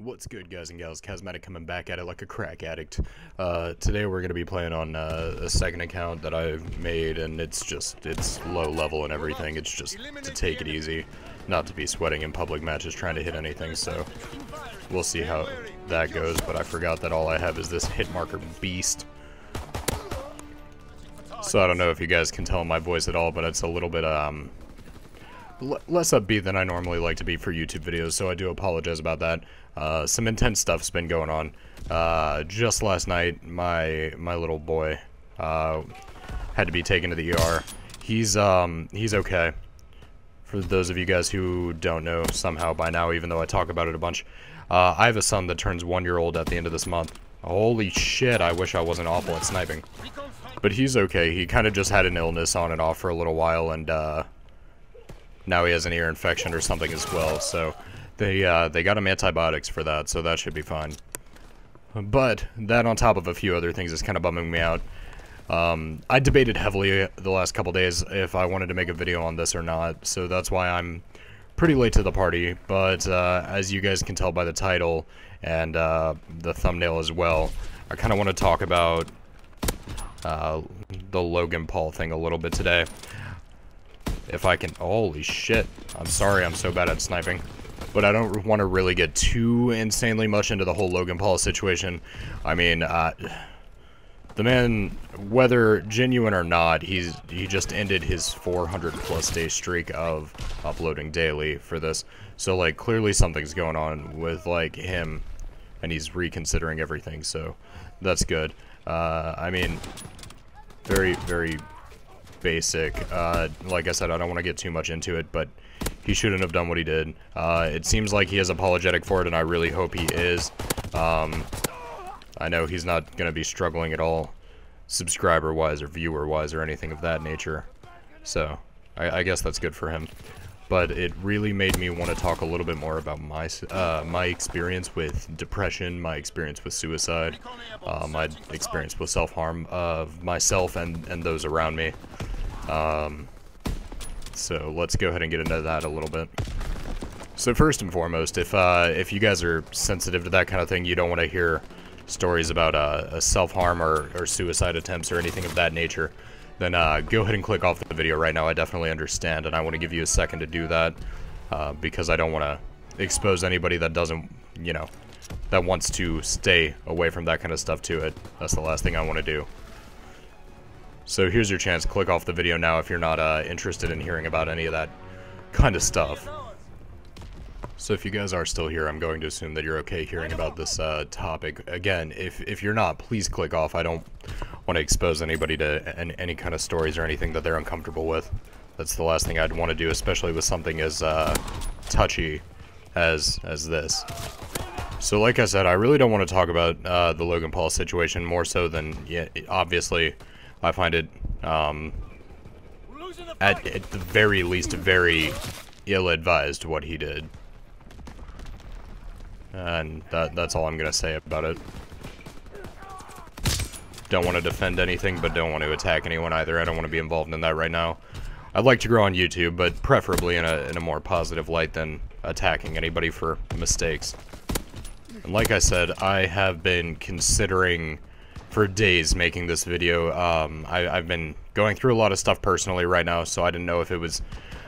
What's good, guys and gals? Kazmatic coming back at it like a crack addict. Today we're going to be playing on a second account that I've made, and it's low level and everything. It's just to take it easy, not to be sweating in public matches trying to hit anything, so we'll see how that goes. But I forgot that all I have is this hit marker beast. So I don't know if you guys can tell in my voice at all, but it's a little bit, less upbeat than I normally like to be for YouTube videos, so I do apologize about that. Some intense stuff's been going on. Just last night, my little boy had to be taken to the ER. He's okay. For those of you guys who don't know somehow by now, even though I talk about it a bunch, I have a son that turns 1 year old at the end of this month. Holy shit, I wish I wasn't awful at sniping. But he's okay. He kind of just had an illness on and off for a little while, and now he has an ear infection or something as well, so they got him antibiotics for that, so that should be fine. But that on top of a few other things is kind of bumming me out. I debated heavily the last couple days if I wanted to make a video on this or not, so that's why I'm pretty late to the party. But as you guys can tell by the title and the thumbnail as well, I kind of want to talk about the Logan Paul thing a little bit today. If I can... Holy shit. I'm sorry I'm so bad at sniping. But I don't want to really get too insanely much into the whole Logan Paul situation. I mean, the man, whether genuine or not, he just ended his 400+ day streak of uploading daily for this. So, like, clearly something's going on with, like, him, and he's reconsidering everything, so that's good. I mean, very, very basic. Like I said, I don't want to get too much into it, but he shouldn't have done what he did. It seems like he is apologetic for it, and I really hope he is. I know he's not going to be struggling at all, subscriber-wise or viewer-wise or anything of that nature, so I guess that's good for him. But it really made me want to talk a little bit more about my experience with depression, my experience with suicide, my experience with self-harm of myself and those around me. So let's go ahead and get into that a little bit. So first and foremost, if you guys are sensitive to that kind of thing, you don't want to hear stories about self-harm or suicide attempts or anything of that nature, then go ahead and click off the video right now. I definitely understand, and I want to give you a second to do that, because I don't want to expose anybody that doesn't, you know, that wants to stay away from that kind of stuff to it. That's the last thing I want to do. So here's your chance. Click off the video now if you're not interested in hearing about any of that kind of stuff. So if you guys are still here, I'm going to assume that you're okay hearing about this topic. Again, if you're not, please click off. I don't want to expose anybody to any kind of stories or anything that they're uncomfortable with. That's the last thing I'd want to do, especially with something as touchy as this. So like I said, I really don't want to talk about the Logan Paul situation more so than, yeah, obviously I find it at the very least very ill-advised what he did. And that's all I'm gonna say about it. Don't want to defend anything, but don't want to attack anyone either. I don't want to be involved in that right now. I'd like to grow on YouTube, but preferably in a more positive light than attacking anybody for mistakes. And like I said, I have been considering for days making this video. I've been going through a lot of stuff personally right now, so I didn't know if it was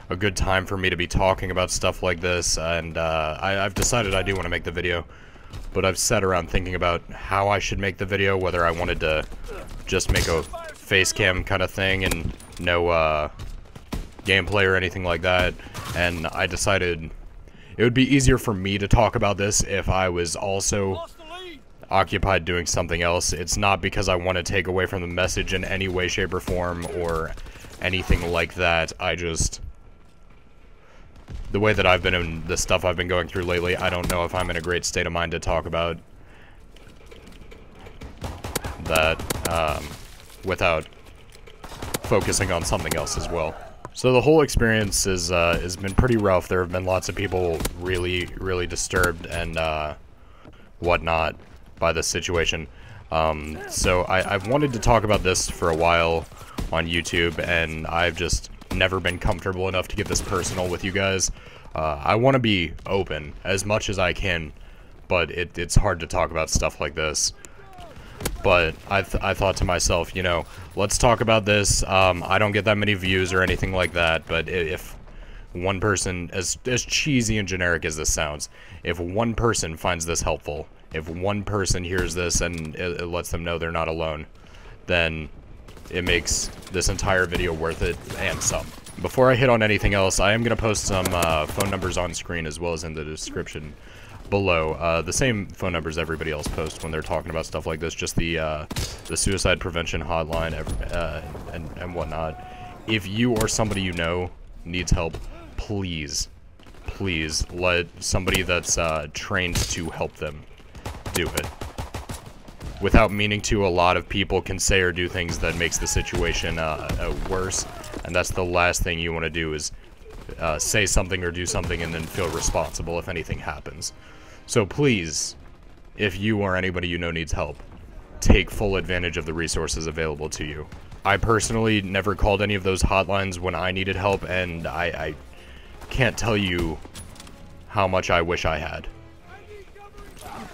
a good time for me to be talking about stuff like this, and I've decided I do want to make the video, but I've sat around thinking about how I should make the video, whether I wanted to just make a face cam kind of thing and no gameplay or anything like that, and I decided it would be easier for me to talk about this if I was also occupied doing something else. It's not because I want to take away from the message in any way, shape, or form or anything like that. I just... the way that I've been in the stuff I've been going through lately, I don't know if I'm in a great state of mind to talk about that without focusing on something else as well. So the whole experience has been pretty rough. There have been lots of people really, really disturbed and whatnot by this situation. So I've wanted to talk about this for a while on YouTube, and I've just never been comfortable enough to get this personal with you guys. I want to be open as much as I can, but it's hard to talk about stuff like this. But I thought to myself, you know, let's talk about this. I don't get that many views or anything like that, but if one person, as cheesy and generic as this sounds, if one person finds this helpful, if one person hears this and it lets them know they're not alone, then it makes this entire video worth it and some. Before I hit on anything else, I am going to post some phone numbers on screen as well as in the description below. The same phone numbers everybody else posts when they're talking about stuff like this, just the suicide prevention hotline and whatnot. If you or somebody you know needs help, please let somebody that's trained to help them do it. Without meaning to, a lot of people can say or do things that makes the situation worse, and that's the last thing you want to do is say something or do something and then feel responsible if anything happens. So please, if you or anybody you know needs help, take full advantage of the resources available to you. I personally never called any of those hotlines when I needed help, and I can't tell you how much I wish I had.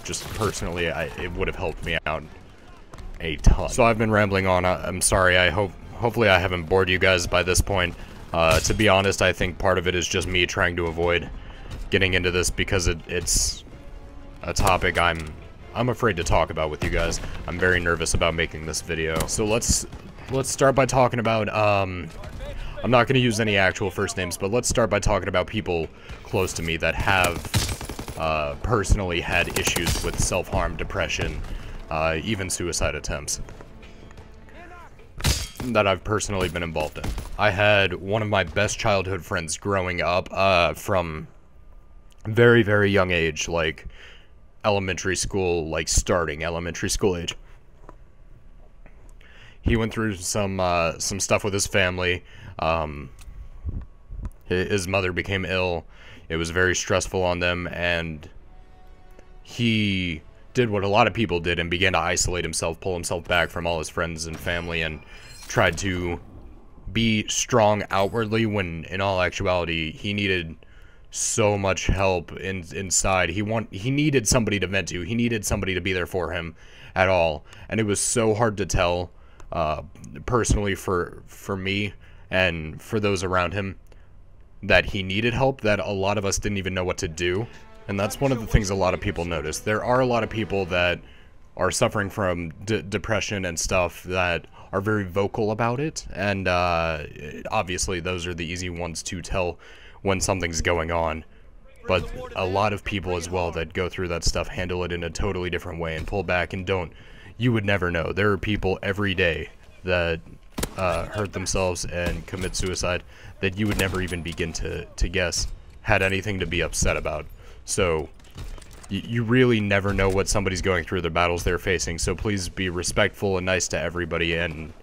Just personally, it would have helped me out a ton. So I've been rambling on. I'm sorry. Hopefully I haven't bored you guys by this point. To be honest, I think part of it is just me trying to avoid getting into this because it's a topic I'm afraid to talk about with you guys. I'm very nervous about making this video. So let's start by talking about I'm not going to use any actual first names, but let's start by talking about people close to me that have personally had issues with self-harm, depression, even suicide attempts that I've personally been involved in. I had one of my best childhood friends growing up from very, very young age, like elementary school, like starting elementary school age. He went through some stuff with his family. His mother became ill. It was very stressful on them, and he did what a lot of people did and began to isolate himself, pull himself back from all his friends and family, and tried to be strong outwardly when in all actuality he needed so much help inside. He needed somebody to vent to. He needed somebody to be there for him at all, and it was so hard to tell personally for me and for those around him that he needed help, that a lot of us didn't even know what to do. And that's one of the things a lot of people notice. There are a lot of people that are suffering from depression and stuff that are very vocal about it, and obviously those are the easy ones to tell when something's going on. But a lot of people as well that go through that stuff handle it in a totally different way and pull back and don't. You would never know. There are people every day that hurt themselves and commit suicide that you would never even begin to guess had anything to be upset about. So you really never know what somebody's going through, the battles they're facing. So please be respectful and nice to everybody, and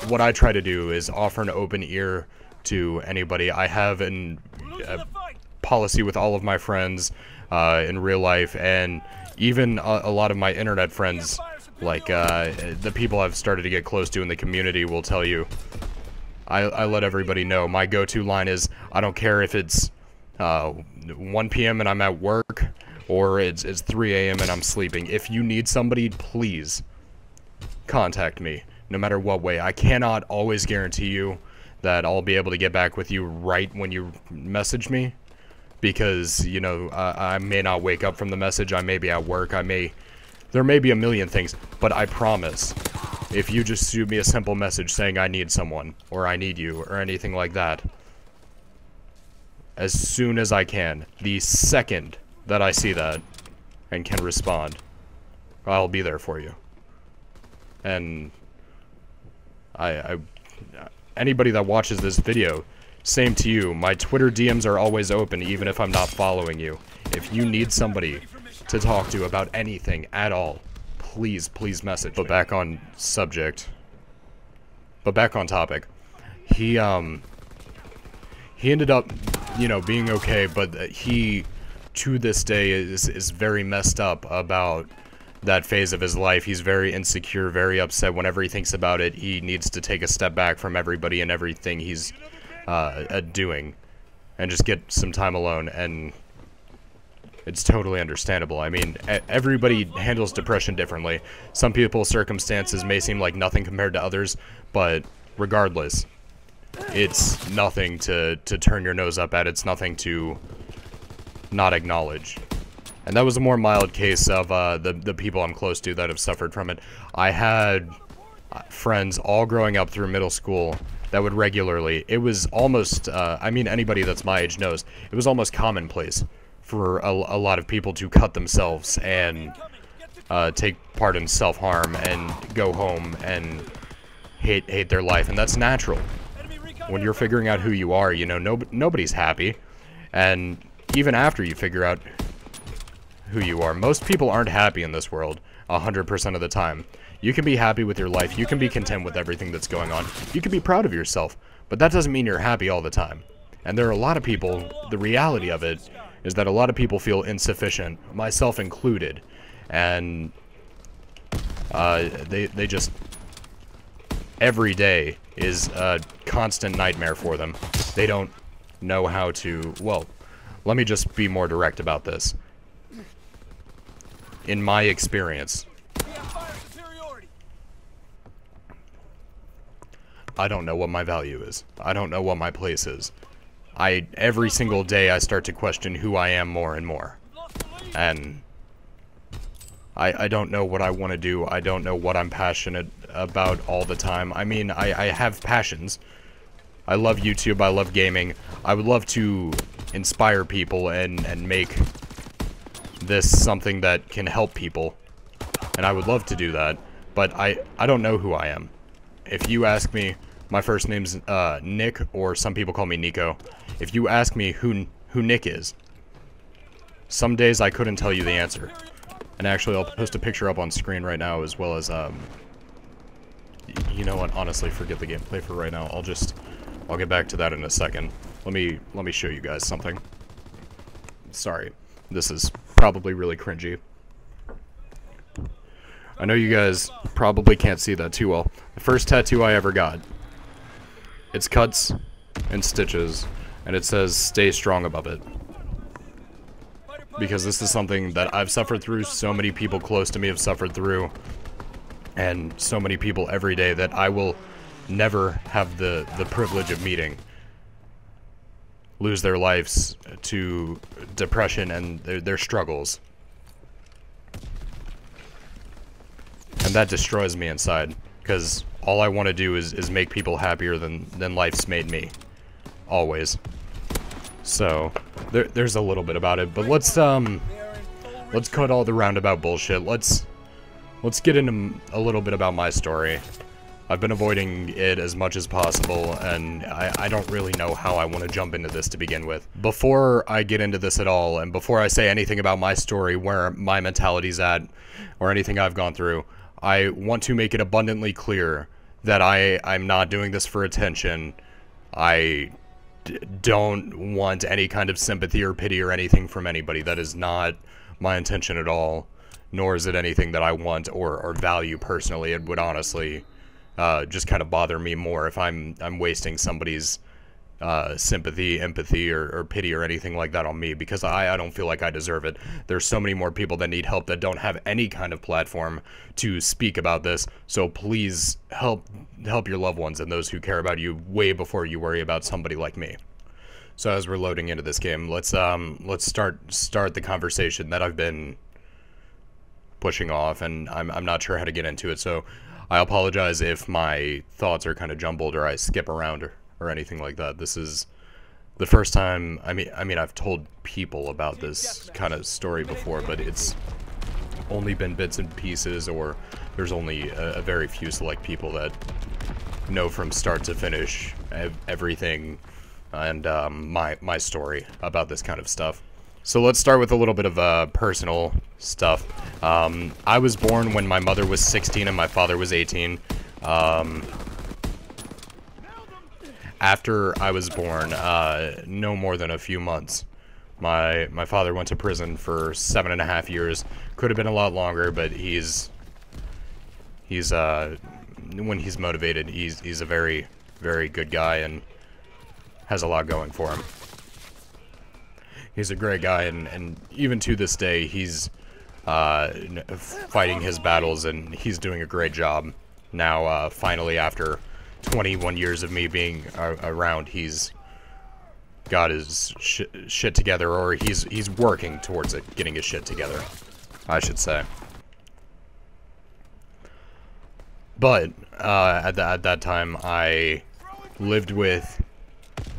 what I try to do is offer an open ear to anybody. I have a policy with all of my friends in real life, and even a lot of my internet friends, like the people I've started to get close to in the community, will tell you, I let everybody know. My go-to line is, I don't care if it's 1 p.m. and I'm at work, or it's 3 a.m. and I'm sleeping. If you need somebody, please contact me, no matter what way. I cannot always guarantee you that I'll be able to get back with you right when you message me, because, you know, I may not wake up from the message, I may be at work, there may be a million things, but I promise, if you just shoot me a simple message saying I need someone, or I need you, or anything like that, as soon as I can, the second that I see that and can respond, I'll be there for you. And anybody that watches this video, same to you. My Twitter DMs are always open, even if I'm not following you. If you need somebody to talk to about anything at all, please message. But back on subject. But back on topic. He ended up, you know, being okay, but he, to this day, is very messed up about that phase of his life. He's very insecure, very upset. Whenever he thinks about it, he needs to take a step back from everybody and everything he's doing and just get some time alone. And It's totally understandable. I mean, everybody handles depression differently. Some people's circumstances may seem like nothing compared to others, but regardless, it's nothing to turn your nose up at. It's nothing to not acknowledge. And that was a more mild case of the people I'm close to that have suffered from it. I had friends all growing up through middle school that would regularly, it was almost, I mean, anybody that's my age knows, it was almost commonplace for a lot of people to cut themselves and take part in self-harm and go home and hate their life. And that's natural. When you're figuring out who you are, you know, nobody's happy. And even after you figure out who you are, most people aren't happy in this world 100% of the time. You can be happy with your life. You can be content with everything that's going on. You can be proud of yourself, but that doesn't mean you're happy all the time. And there are a lot of people, the reality of it is that a lot of people feel insufficient, myself included, and they just, every day is a constant nightmare for them. They don't know how to, well, let me just be more direct about this. In my experience, I don't know what my value is. I don't know what my place is. Every single day I start to question who I am more and more. And I don't know what I want to do. I don't know what I'm passionate about all the time. I mean, I have passions. I love YouTube. I love gaming. I would love to inspire people and make this something that can help people. And I would love to do that. But I don't know who I am. If you ask me, my first name's Nick, or some people call me Nico. If you ask me who Nick is, some days I couldn't tell you the answer. And actually, I'll post a picture up on screen right now, as well as, you know what, honestly, forget the gameplay for right now. I'll get back to that in a second. Let me show you guys something. Sorry, this is probably really cringy. I know you guys probably can't see that too well. The first tattoo I ever got. It's cuts and stitches, and it says, "Stay strong" above it. Because this is something that I've suffered through, so many people close to me have suffered through, and so many people every day that I will never have the privilege of meeting lose their lives to depression and their struggles. And that destroys me inside, because all I want to do is make people happier than life's made me. Always. So, there's a little bit about it, but let's cut all the roundabout bullshit. Let's get into a little bit about my story. I've been avoiding it as much as possible, and I don't really know how I want to jump into this to begin with. Before I get into this at all, and before I say anything about my story, where my mentality's at, or anything I've gone through, I want to make it abundantly clear that I'm not doing this for attention. I don't want any kind of sympathy or pity or anything from anybody. That is not my intention at all, nor is it anything that I want or value personally. It would honestly just kind of bother me more if I'm wasting somebody's sympathy, empathy, or pity or anything like that on me, because I don't feel like I deserve it. There's so many more people that need help that don't have any kind of platform to speak about this, so please help your loved ones and those who care about you way before you worry about somebody like me. So as we're loading into this game, let's start the conversation that I've been pushing off, and I'm not sure how to get into it, so I apologize if my thoughts are kind of jumbled or I skip around or anything like that. This is the first time, I mean I've told people about this kind of story before, but it's only been bits and pieces, or there's only a very few select people that know from start to finish everything and my story about this kind of stuff. So let's start with a little bit of personal stuff. I was born when my mother was 16 and my father was 18. After I was born, no more than a few months, my father went to prison for 7.5 years. Could have been a lot longer, but he's when he's motivated, he's a very, very good guy and has a lot going for him. He's a great guy, and even to this day, he's fighting his battles, and he's doing a great job. Now, finally, after 21 years of me being around, he's got his shit together, or he's working towards it, getting his shit together, I should say. But at that time, I lived with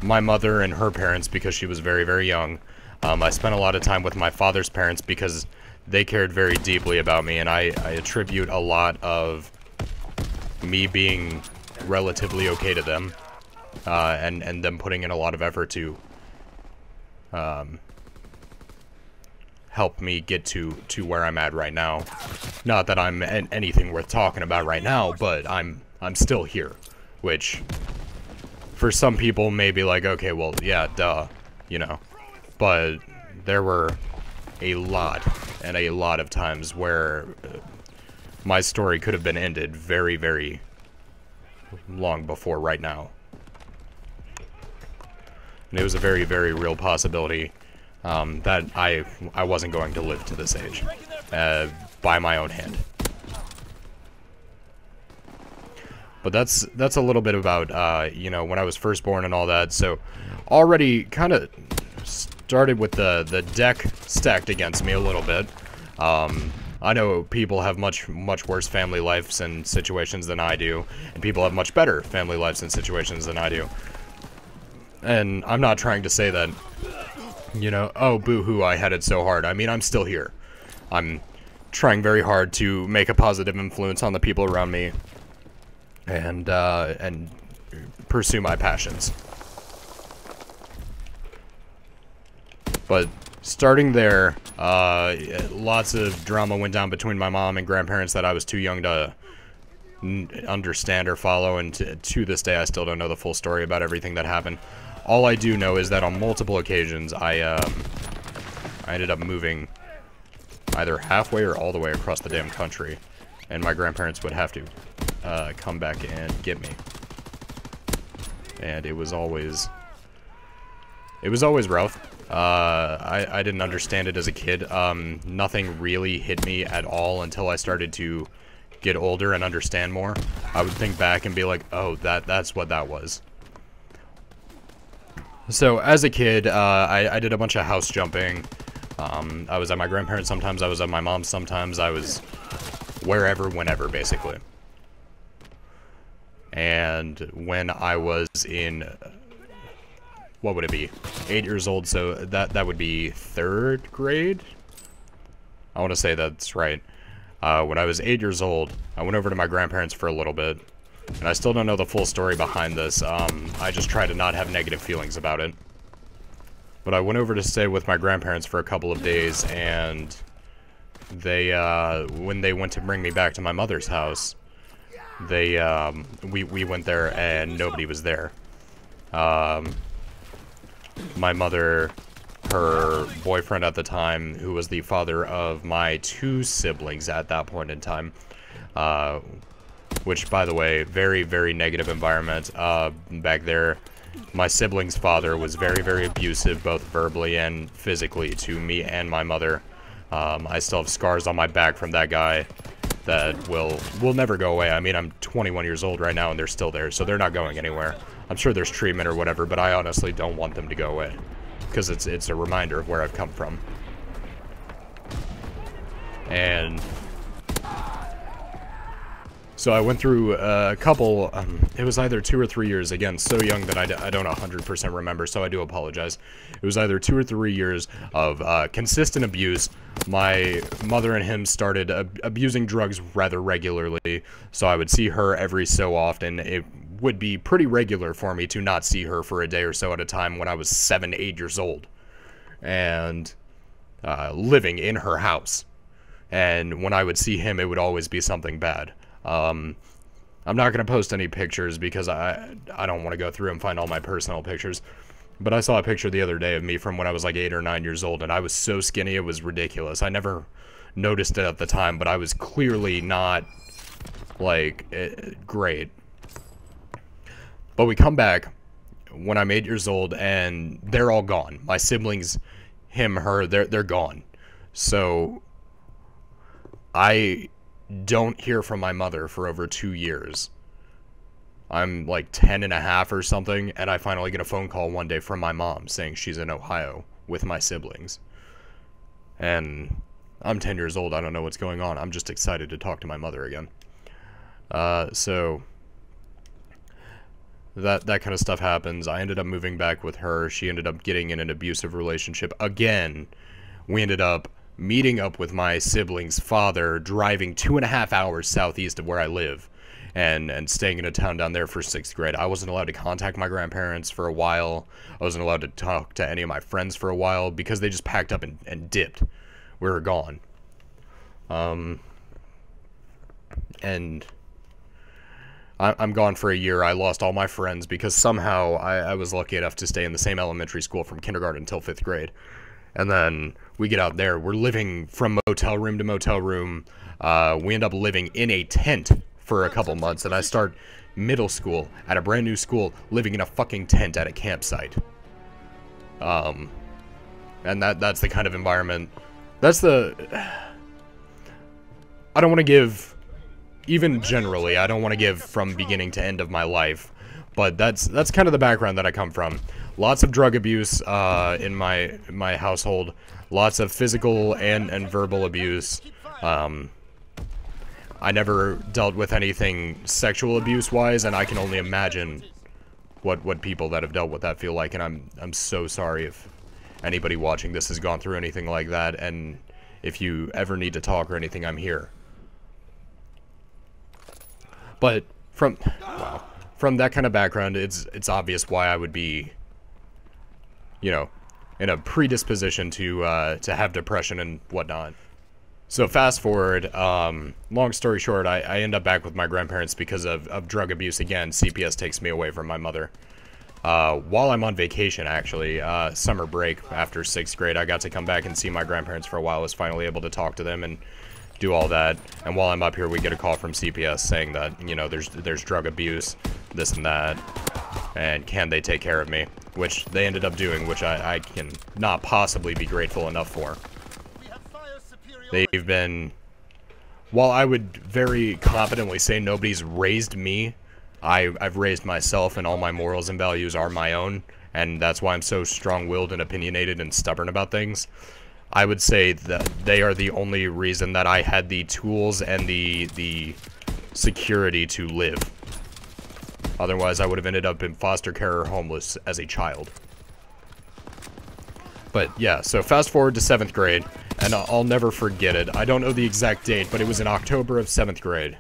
my mother and her parents because she was very, very young. I spent a lot of time with my father's parents because they cared very deeply about me, and I attribute a lot of me being relatively okay to them, and them putting in a lot of effort to help me get to where I'm at right now. Not that I'm anything worth talking about right now, but I'm still here, which for some people may be like, okay, well, yeah, duh, you know. But there were a lot of times where my story could have been ended very, very long before right now. And it was a very, very real possibility that I wasn't going to live to this age by my own hand. But that's a little bit about you know, when I was first born and all that. So already kind of started with the deck stacked against me a little bit. I know people have much worse family lives and situations than I do, and people have much better family lives and situations than I do. And I'm not trying to say that, you know, oh, boo-hoo, I had it so hard. I mean, I'm still here. I'm trying very hard to make a positive influence on the people around me, and pursue my passions. But starting there, lots of drama went down between my mom and grandparents that I was too young to understand or follow, and to this day I still don't know the full story about everything that happened. All I do know is that on multiple occasions I ended up moving either halfway or all the way across the damn country, and my grandparents would have to come back and get me. And it was always rough. I didn't understand it as a kid. Nothing really hit me at all until I started to get older and understand more. I would think back and be like, oh, that's what that was. So as a kid, I did a bunch of house jumping. I was at my grandparents sometimes, I was at my mom's sometimes, I was wherever, whenever, basically. And when I was in, what would it be, 8 years old, so that would be 3rd grade? I want to say that's right. When I was 8 years old, I went over to my grandparents for a little bit, and I still don't know the full story behind this. I just try to not have negative feelings about it. But I went over to stay with my grandparents for a couple of days, and they, when they went to bring me back to my mother's house, we went there and nobody was there. My mother, her boyfriend at the time, who was the father of my 2 siblings at that point in time, which, by the way, very, very negative environment back there. My sibling's father was very, very abusive, both verbally and physically, to me and my mother. I still have scars on my back from that guy that will never go away. I mean, I'm 21 years old right now and they're still there, so they're not going anywhere. I'm sure there's treatment or whatever, but I honestly don't want them to go away, because it's a reminder of where I've come from. And so I went through a couple, it was either 2 or 3 years, again, so young that I don't 100% remember, so I do apologize. It was either 2 or 3 years of consistent abuse. My mother and him started abusing drugs rather regularly, so I would see her every so often. It would be pretty regular for me to not see her for a day or so at a time when I was 7, 8 years old, and living in her house. And when I would see him, it would always be something bad. I'm not going to post any pictures because I don't want to go through and find all my personal pictures. But I saw a picture the other day of me from when I was like 8 or 9 years old, and I was so skinny it was ridiculous. I never noticed it at the time, but I was clearly not, like, great. But we come back when I'm 8 years old, and they're all gone. My siblings him, her, they're gone. So I don't hear from my mother for over 2 years. I'm like 10 and a half or something, and I finally get a phone call one day from my mom saying she's in Ohio with my siblings. And I'm 10 years old, I don't know what's going on. I'm just excited to talk to my mother again. So that kind of stuff happens. I ended up moving back with her. She ended up getting in an abusive relationship again. We ended up meeting up with my sibling's father, driving 2.5 hours southeast of where I live, and staying in a town down there for 6th grade. I wasn't allowed to contact my grandparents for a while. I wasn't allowed to talk to any of my friends for a while because they just packed up and dipped. We were gone. And I'm gone for a year. I lost all my friends because somehow I was lucky enough to stay in the same elementary school from kindergarten until 5th grade. And then we get out there. We're living from motel room to motel room. We end up living in a tent for a couple months. And I start middle school at a brand new school living in a fucking tent at a campsite. And that's the kind of environment. That's the... I don't want to give... Even generally, I don't want to give from beginning to end of my life. But that's kind of the background that I come from. Lots of drug abuse in my household. Lots of physical and verbal abuse. I never dealt with anything sexual abuse-wise, and I can only imagine what people that have dealt with that feel like. And I'm so sorry if anybody watching this has gone through anything like that. And if you ever need to talk or anything, I'm here. But from that kind of background, it's obvious why I would be, you know, in a predisposition to have depression and whatnot. So fast forward, long story short, I end up back with my grandparents because of drug abuse again. CPS takes me away from my mother. While I'm on vacation, actually, summer break after 6th grade, I got to come back and see my grandparents for a while. I was finally able to talk to them and do all that. And while I'm up here, we get a call from CPS saying that, you know, there's drug abuse, this and that, and can they take care of me? Which they ended up doing, which I can not possibly be grateful enough for. They've been, while I would very confidently say nobody's raised me, I've raised myself, and all my morals and values are my own, and that's why I'm so strong-willed and opinionated and stubborn about things. I would say that they are the only reason that I had the tools and the security to live. Otherwise, I would have ended up in foster care or homeless as a child. But yeah, so fast forward to 7th grade, and I'll never forget it. I don't know the exact date, but it was in October of 7th grade.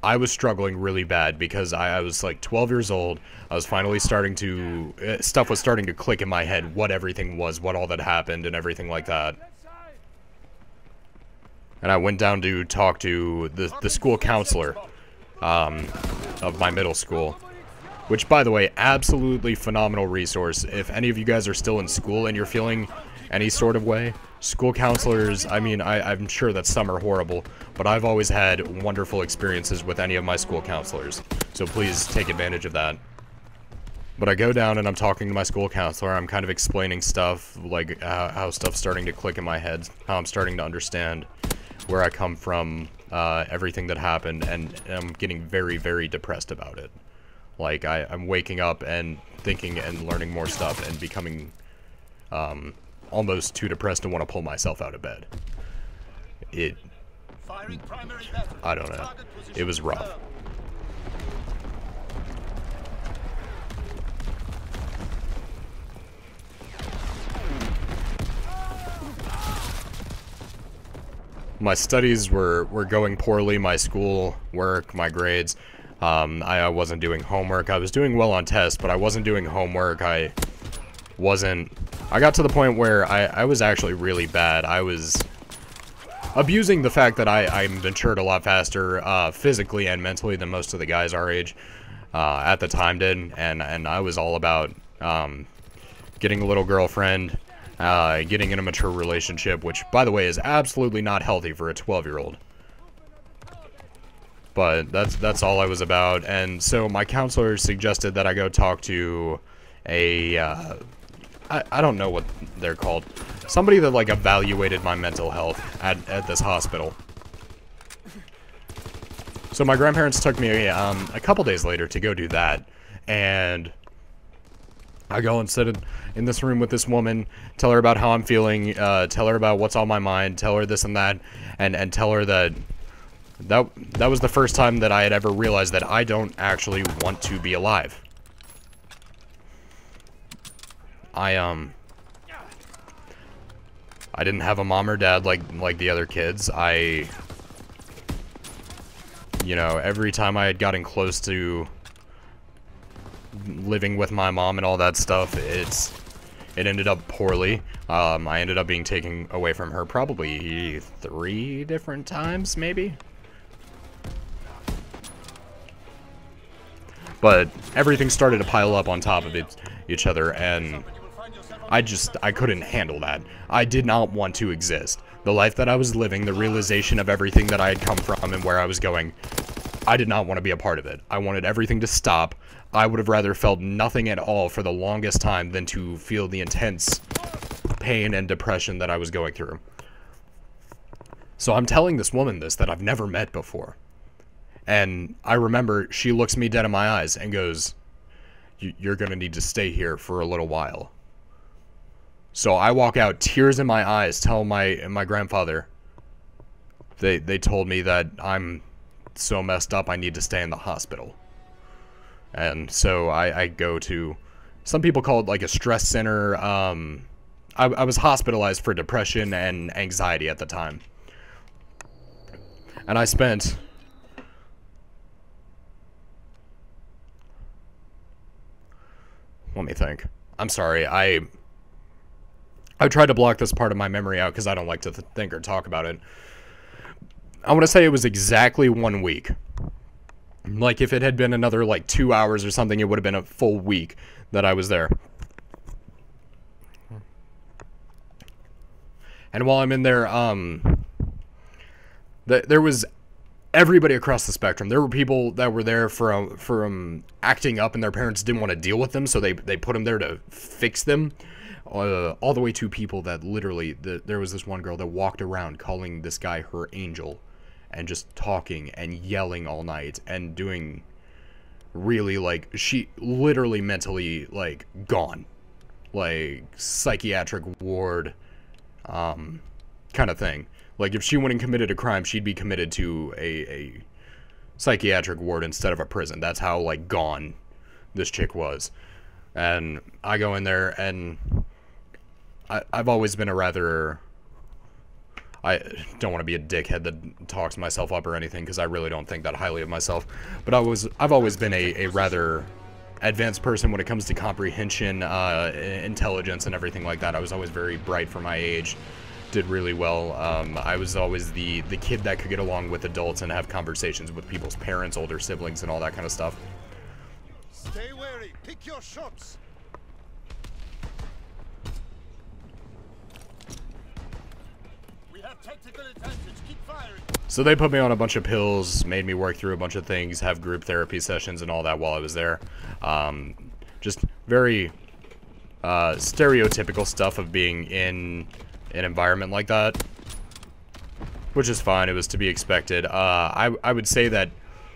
I was struggling really bad because I was like 12 years old. I was finally starting to... stuff was starting to click in my head, what everything was, what all that happened, and everything like that. And I went down to talk to the school counselor of my middle school. Which, by the way, absolutely phenomenal resource. If any of you guys are still in school and you're feeling any sort of way, school counselors, I mean, I'm sure that some are horrible, but I've always had wonderful experiences with any of my school counselors. So please take advantage of that. But I go down and I'm talking to my school counselor. I'm kind of explaining stuff, like how stuff's starting to click in my head, how I'm starting to understand where I come from, everything that happened, and I'm getting very, very depressed about it. Like, I'm waking up and thinking and learning more stuff and becoming almost too depressed to want to pull myself out of bed. I don't know. It was rough. My studies were going poorly, my school work, my grades. I wasn't doing homework. I was doing well on tests, but I wasn't doing homework. I got to the point where I was actually really bad. I was abusing the fact that I matured a lot faster, physically and mentally than most of the guys our age, at the time did, and I was all about, getting a little girlfriend, getting in a mature relationship, which, by the way, is absolutely not healthy for a 12-year-old. But that's all I was about. And so my counselor suggested that I go talk to a I don't know what they're called. Somebody that, like, evaluated my mental health at this hospital. So my grandparents took me a couple days later to go do that, and I go and sit in this room with this woman, tell her about how I'm feeling, tell her about what's on my mind, tell her this and that, and tell her that was the first time that I had ever realized that I don't actually want to be alive. I didn't have a mom or dad like the other kids. You know, every time I had gotten close to living with my mom and all that stuff, it ended up poorly. I ended up being taken away from her probably 3 different times, maybe. But everything started to pile up on top of each other, and I couldn't handle that. I did not want to exist. The life that I was living, the realization of everything that I had come from and where I was going, I did not want to be a part of it. I wanted everything to stop. I would have rather felt nothing at all for the longest time than to feel the intense pain and depression that I was going through. So I'm telling this woman this that I've never met before. And I remember she looks me dead in my eyes and goes, "You're going to need to stay here for a little while." So I walk out, tears in my eyes, tell my grandfather. They told me that I'm so messed up I need to stay in the hospital. And so I go to, some people call it like a stress center. I was hospitalized for depression and anxiety at the time. And I spent, let me think. I'm sorry, I tried to block this part of my memory out because I don't like to think or talk about it. I want to say it was exactly 1 week. Like, if it had been another, like, 2 hours or something, it would have been a full week that I was there. And while I'm in there, there was everybody across the spectrum. There were people that were there from acting up and their parents didn't want to deal with them, so they put them there to fix them. All the way to people that literally, there was this one girl that walked around calling this guy her angel and just talking and yelling all night and doing really, like, she literally mentally, like, gone. Like, psychiatric ward, kind of thing. Like, if she went and committed a crime, she'd be committed to a psychiatric ward instead of a prison. That's how, like, gone this chick was. And I go in there, and I've always been a rather, I don't want to be a dickhead that talks myself up or anything, because I really don't think that highly of myself. But I've always been a rather advanced person when it comes to comprehension, intelligence, and everything like that. I was always very bright for my age. Did really well. I was always the kid that could get along with adults and have conversations with people's parents, older siblings, and all that kind of stuff. Stay wary. Pick your shots. We have tactical advantage. Keep firing. So they put me on a bunch of pills, made me work through a bunch of things, have group therapy sessions and all that while I was there. Just very stereotypical stuff of being in an environment like that, which is fine. It was to be expected. I would say that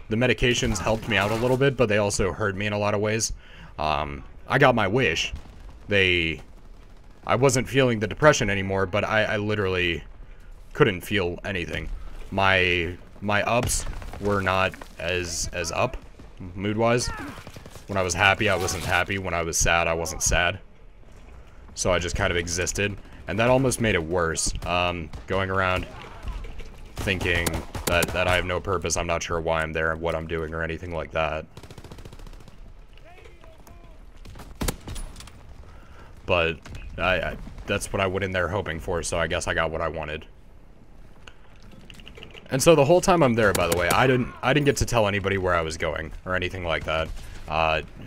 the medications helped me out a little bit, but they also hurt me in a lot of ways. I got my wish. I wasn't feeling the depression anymore, but I literally couldn't feel anything. My ups were not as up, mood-wise. When I was happy, I wasn't happy. When I was sad, I wasn't sad. So I just kind of existed. And that almost made it worse. Going around thinking that I have no purpose, I'm not sure why I'm there, what I'm doing, or anything like that. But that's what I went in there hoping for, so I guess I got what I wanted. And so the whole time I'm there, by the way, I didn't get to tell anybody where I was going, or anything like that.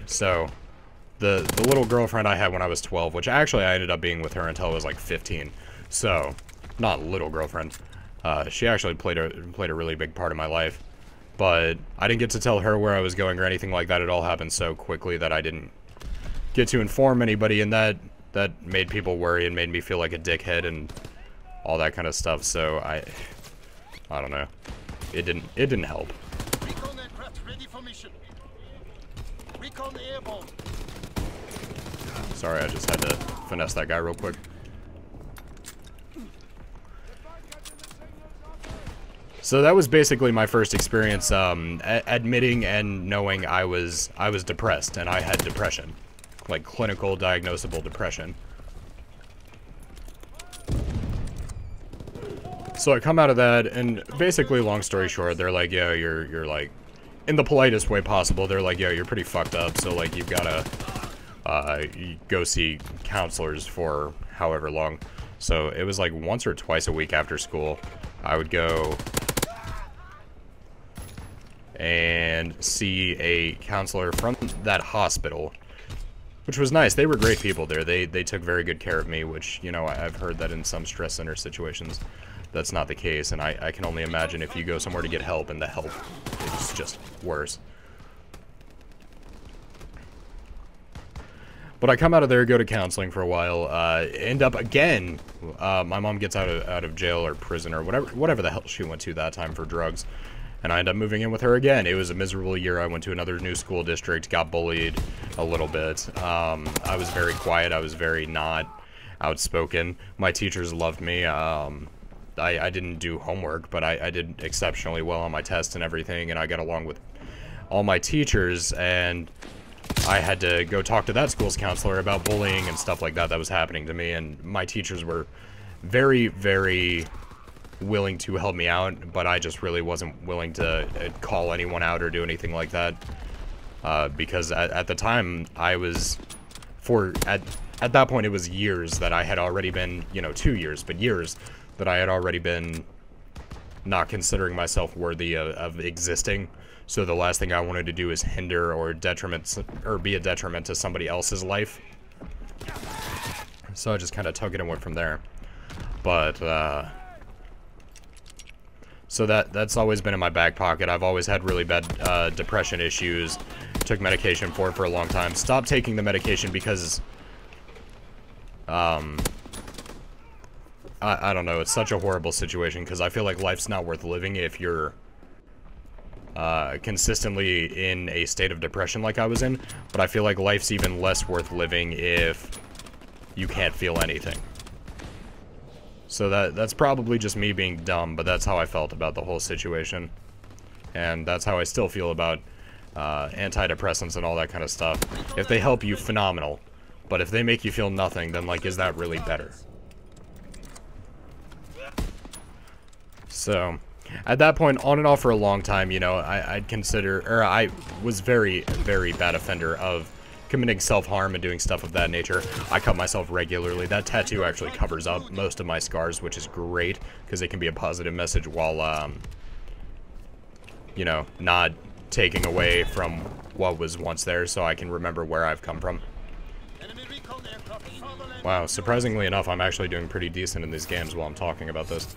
So the little girlfriend I had when I was 12, which actually I ended up being with her until I was like 15. So, not little girlfriend. She actually played a really big part in my life. But I didn't get to tell her where I was going or anything like that. It all happened so quickly that I didn't get to inform anybody, and that that made people worry and made me feel like a dickhead and all that kind of stuff. So I don't know. It didn't help. Recon aircraft ready for mission. Recon airborne. Sorry, I just had to finesse that guy real quick. So that was basically my first experience admitting and knowing I was depressed and I had depression. Like clinical diagnosable depression. So I come out of that, and basically, long story short, they're like, "Yo, you're like, in the politest way possible, they're like, yo, you're pretty fucked up, so like you've gotta go see counselors for however long." So it was like once or twice a week after school, I would go and see a counselor from that hospital, which was nice. They were great people there. They took very good care of me, which, you know, I've heard that in some stress center situations that's not the case, and I can only imagine if you go somewhere to get help and the help is just worse. But I come out of there, go to counseling for a while, end up again, my mom gets out of jail or prison or whatever the hell she went to that time for drugs, and I end up moving in with her again. It was a miserable year. I went to another new school district, got bullied a little bit. I was very quiet. I was very not outspoken. My teachers loved me. I didn't do homework, but I did exceptionally well on my tests and everything, and I got along with all my teachers, and I had to go talk to that school's counselor about bullying and stuff like that that was happening to me, and my teachers were very, very willing to help me out, but I just really wasn't willing to call anyone out or do anything like that, because at the time, I was, at that point, it was years that I had already been, you know, 2 years, but years that I had already been not considering myself worthy of existing. So the last thing I wanted to do is hinder or be a detriment to somebody else's life. So I just kind of took it and went from there. But so that's always been in my back pocket. I've always had really bad depression issues. Took medication for it for a long time. Stopped taking the medication because I don't know, it's such a horrible situation, because I feel like life's not worth living if you're consistently in a state of depression like I was in, but I feel like life's even less worth living if you can't feel anything. So that's probably just me being dumb, but that's how I felt about the whole situation. And that's how I still feel about antidepressants and all that kind of stuff. If they help you, phenomenal. But if they make you feel nothing, then like, is that really better? So, at that point, on and off for a long time, you know, I was very, very bad offender of committing self-harm and doing stuff of that nature. I cut myself regularly. That tattoo actually covers up most of my scars, which is great, because it can be a positive message while, you know, not taking away from what was once there, so I can remember where I've come from. Wow, surprisingly enough, I'm actually doing pretty decent in these games while I'm talking about this.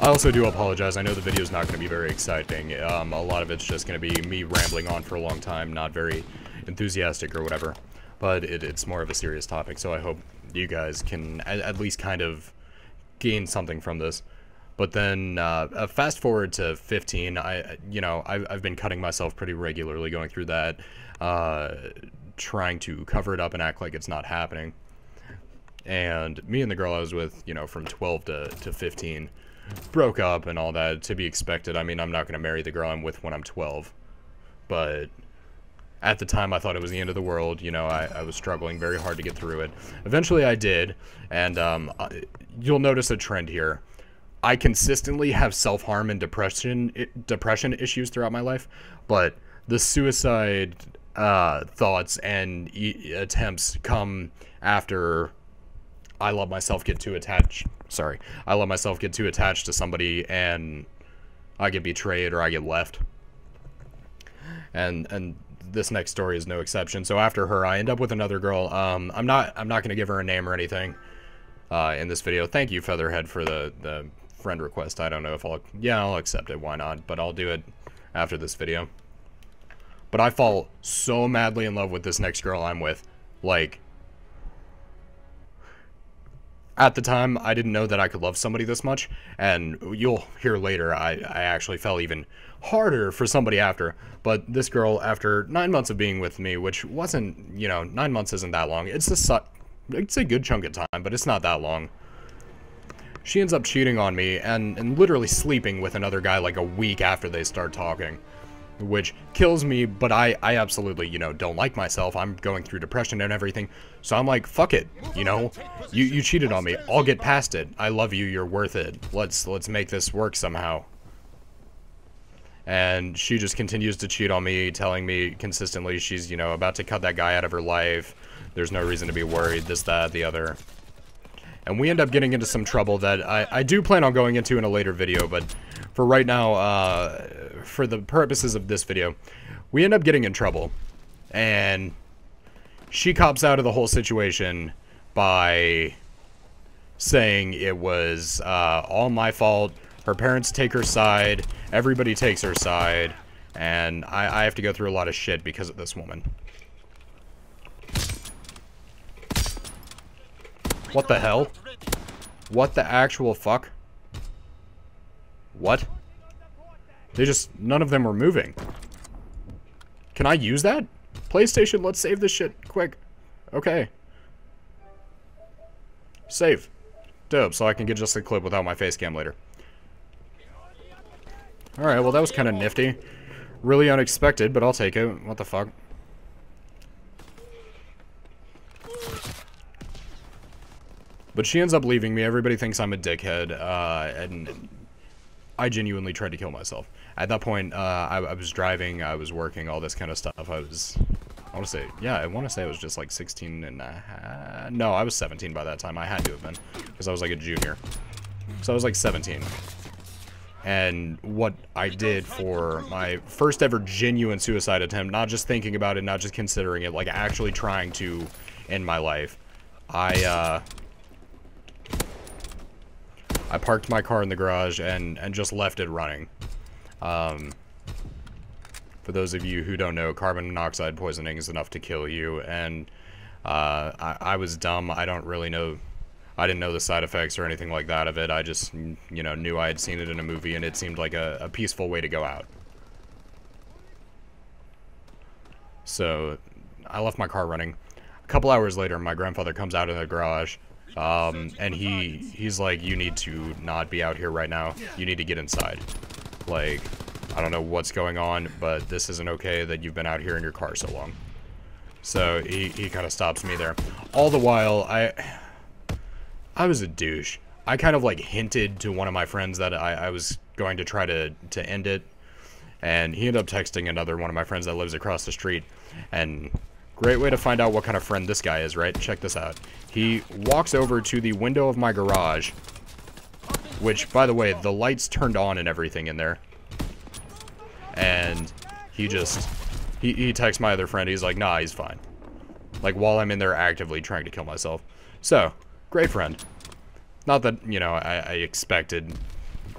I also do apologize. I know the video is not going to be very exciting. A lot of it's just going to be me rambling on for a long time, not very enthusiastic or whatever. But it's more of a serious topic, so I hope you guys can at least kind of gain something from this. But then, fast forward to 15, I've been cutting myself pretty regularly, going through that, trying to cover it up and act like it's not happening. And me and the girl I was with, you know, from 12 to 15, broke up and all that, to be expected. I mean, I'm not going to marry the girl I'm with when I'm 12. But at the time, I thought it was the end of the world. You know, I was struggling very hard to get through it. Eventually, I did. And you'll notice a trend here. I consistently have self-harm and depression issues throughout my life. But the suicide thoughts and attempts come after I let myself get too attached. Sorry, I let myself get too attached to somebody, and I get betrayed or I get left. And this next story is no exception. So after her, I end up with another girl. I'm not gonna give her a name or anything in this video. Thank you, Featherhead, for the friend request. I don't know if I'll accept it. Why not? But I'll do it after this video. But I fall so madly in love with this next girl I'm with, like At the time, I didn't know that I could love somebody this much, and you'll hear later, I actually fell even harder for somebody after. But this girl, after 9 months of being with me, which wasn't, you know, 9 months isn't that long. It's a good chunk of time, but it's not that long. She ends up cheating on me and literally sleeping with another guy like a week after they start talking, which kills me, but I absolutely, you know, don't like myself. I'm going through depression and everything, so I'm like, fuck it, you know, you cheated on me, I'll get past it. I love you, you're worth it. Let's make this work somehow. And she just continues to cheat on me, telling me consistently she's, you know, about to cut that guy out of her life. There's no reason to be worried, this, that, the other. And we end up getting into some trouble that I do plan on going into in a later video, but for right now, for the purposes of this video, we end up getting in trouble. And she cops out of the whole situation by saying it was all my fault. Her parents take her side, everybody takes her side, and I have to go through a lot of shit because of this woman. What the hell? What the actual fuck? What? They just, none of them were moving. Can I use that? PlayStation, let's save this shit quick. Okay. Save. Dope, so I can get just a clip without my face cam later. Alright, well that was kind of nifty. Really unexpected, but I'll take it. What the fuck? But she ends up leaving me. Everybody thinks I'm a dickhead, and I genuinely tried to kill myself. At that point, I was driving, I was working, all this kind of stuff. I want to say I was just like 16 and a half. No, I was 17 by that time. I had to have been, because I was like a junior. So I was like 17. And what I did for my first ever genuine suicide attempt, not just thinking about it, not just considering it, like actually trying to end my life, I parked my car in the garage and just left it running. For those of you who don't know, carbon monoxide poisoning is enough to kill you, and I was dumb. I don't really know. I didn't know the side effects or anything like that of it. I just, you know, knew I had seen it in a movie, and it seemed like a peaceful way to go out. So I left my car running. A couple hours later, my grandfather comes out of the garage. And he's like, you need to not be out here right now. You need to get inside. Like, I don't know what's going on, but this isn't okay that you've been out here in your car so long. So he kind of stops me there. All the while, I was a douche. I kind of like hinted to one of my friends that I was going to try to end it. And he ended up texting another one of my friends that lives across the street. And great way to find out what kind of friend this guy is, right? Check this out. He walks over to the window of my garage, which, by the way, the lights turned on and everything in there. And he texts my other friend. He's like, nah, he's fine. Like, while I'm in there actively trying to kill myself. So, great friend. Not that, you know, I expected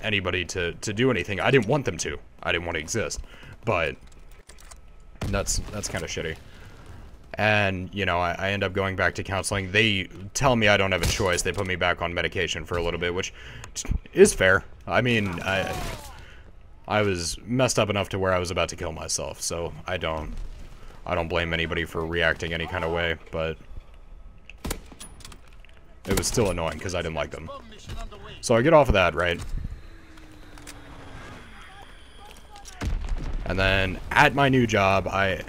anybody to do anything. I didn't want them to. I didn't want to exist. But that's kind of shitty. And, you know, I end up going back to counseling. They tell me I don't have a choice. They put me back on medication for a little bit, which is fair. I mean, I was messed up enough to where I was about to kill myself, so I don't blame anybody for reacting any kind of way, but it was still annoying because I didn't like them. So I get off of that, right? And then at my new job, I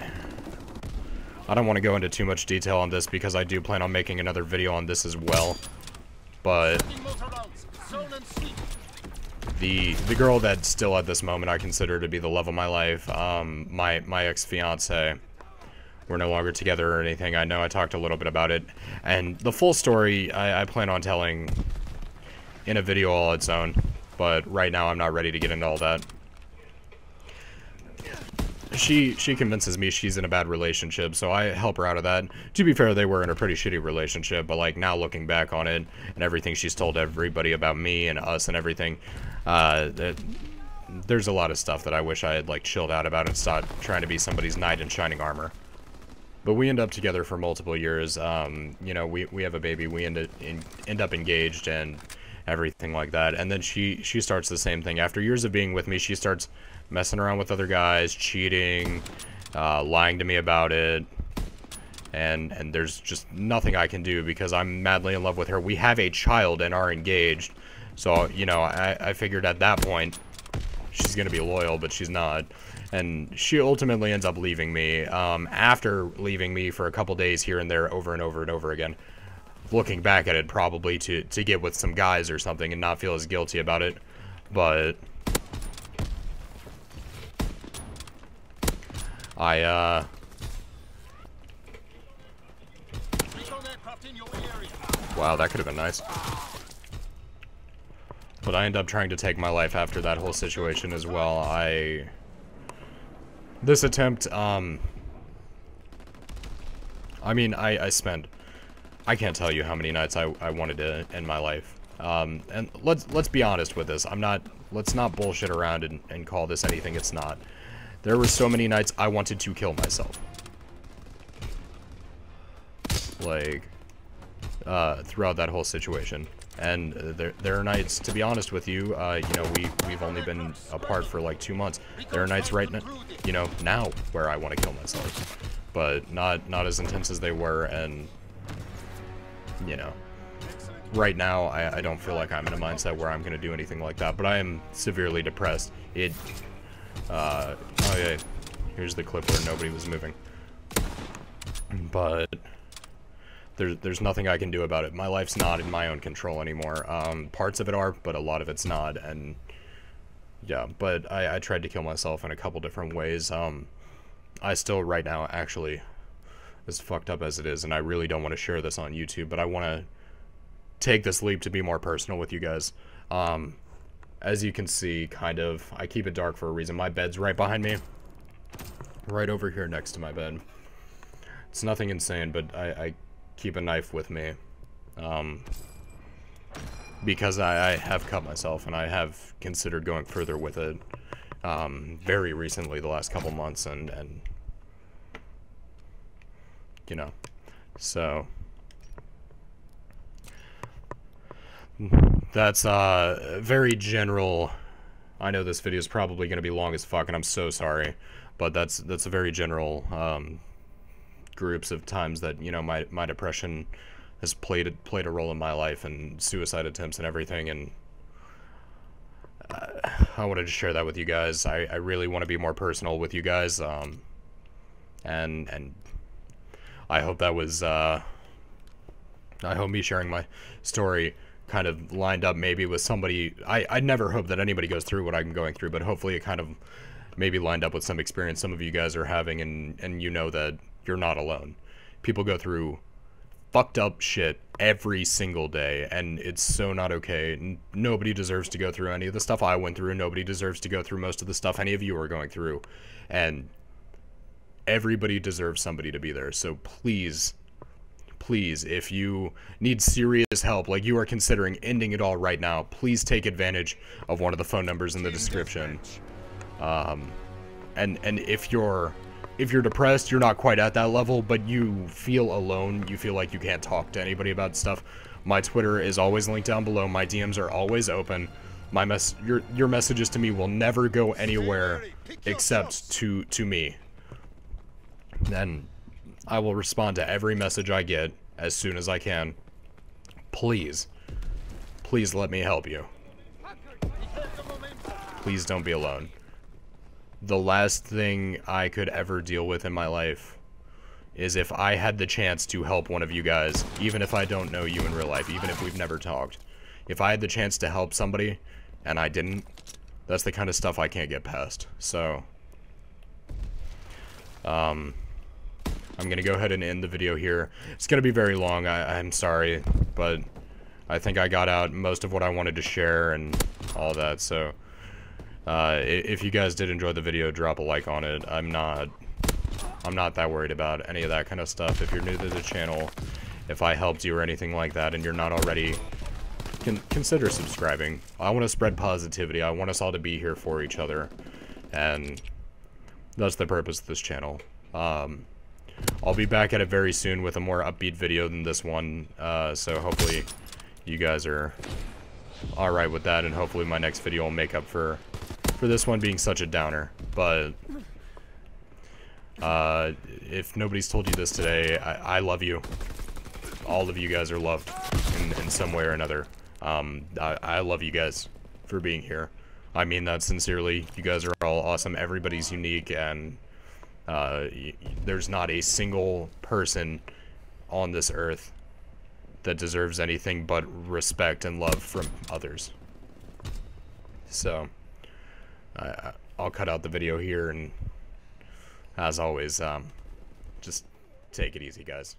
don't want to go into too much detail on this because I do plan on making another video on this as well. But the girl that's still at this moment I consider to be the love of my life, my ex-fiance, we're no longer together or anything. I know I talked a little bit about it. And the full story I plan on telling in a video all its own. But right now I'm not ready to get into all that. She convinces me she's in a bad relationship, so I help her out of that. To be fair, they were in a pretty shitty relationship, but like now looking back on it and everything she's told everybody about me and us and everything, there's a lot of stuff that I wish I had like chilled out about and stopped trying to be somebody's knight in shining armor. But we end up together for multiple years. You know, we have a baby. We end up engaged and everything like that. And then she starts the same thing. After years of being with me, she starts messing around with other guys, cheating, lying to me about it. And there's just nothing I can do because I'm madly in love with her. We have a child and are engaged. So, you know, I figured at that point she's going to be loyal, but she's not. And she ultimately ends up leaving me, after leaving me for a couple days here and there over and over and over again. Looking back at it, probably to get with some guys or something and not feel as guilty about it. But wow, that could have been nice. But I end up trying to take my life after that whole situation as well. This attempt, I mean, I spent, I can't tell you how many nights I wanted to end my life. And let's be honest with this. Let's not bullshit around and call this anything it's not. There were so many nights I wanted to kill myself. Like, throughout that whole situation. And there are nights, to be honest with you, you know, we've only been apart for like 2 months. There are nights right now, you know, now where I want to kill myself, but not as intense as they were. And you know, right now I don't feel like I'm in a mindset where I'm going to do anything like that. But I am severely depressed. Oh yeah, here's the clip where nobody was moving. But there's nothing I can do about it. My life's not in my own control anymore. Parts of it are, but a lot of it's not. And yeah, but I tried to kill myself in a couple different ways. I still right now, actually, as fucked up as it is, and I really don't want to share this on YouTube, but I want to take this leap to be more personal with you guys. As you can see, kind of, I keep it dark for a reason. My bed's right behind me, right over here next to my bed. It's nothing insane, but I keep a knife with me, because I have cut myself, and I have considered going further with it, very recently, the last couple months, and you know, so that's very general. I know this video is probably going to be long as fuck, and I'm so sorry, but that's a very general groups of times that, you know, my depression has played a role in my life, and suicide attempts and everything. And I wanted to share that with you guys. I really want to be more personal with you guys, and I hope that was I hope me sharing my story kind of lined up maybe with somebody. I never hope that anybody goes through what I'm going through, but hopefully it kind of maybe lined up with some experience some of you guys are having, and you know that you're not alone. People go through fucked up shit every single day, and it's so not okay. Nobody deserves to go through any of the stuff I went through. Nobody deserves to go through most of the stuff any of you are going through. And everybody deserves somebody to be there. So please, if you need serious help, like you are considering ending it all right now, please take advantage of one of the phone numbers in the description. And if you're depressed, you're not quite at that level, but you feel alone, you feel like you can't talk to anybody about stuff, my Twitter is always linked down below. My DMs are always open. Your messages to me will never go anywhere except to me. And I will respond to every message I get as soon as I can. Please let me help you. Please don't be alone. The last thing I could ever deal with in my life is if I had the chance to help one of you guys, even if I don't know you in real life, even if we've never talked. If I had the chance to help somebody and I didn't, that's the kind of stuff I can't get past. So, I'm gonna go ahead and end the video here. It's gonna be very long, I'm sorry, but I think I got out most of what I wanted to share and all that, so if you guys did enjoy the video, drop a like on it. I'm not that worried about any of that kind of stuff. If you're new to the channel, if I helped you or anything like that and you're not already, consider subscribing. I want to spread positivity. I want us all to be here for each other, and that's the purpose of this channel. I'll be back at it very soon with a more upbeat video than this one, so hopefully you guys are alright with that, and hopefully my next video will make up for this one being such a downer. But if nobody's told you this today, I love you. All of you guys are loved in some way or another. I love you guys for being here. I mean that sincerely. You guys are all awesome. Everybody's unique, and there's not a single person on this earth that deserves anything but respect and love from others. So I'll cut out the video here, and as always, just take it easy, guys.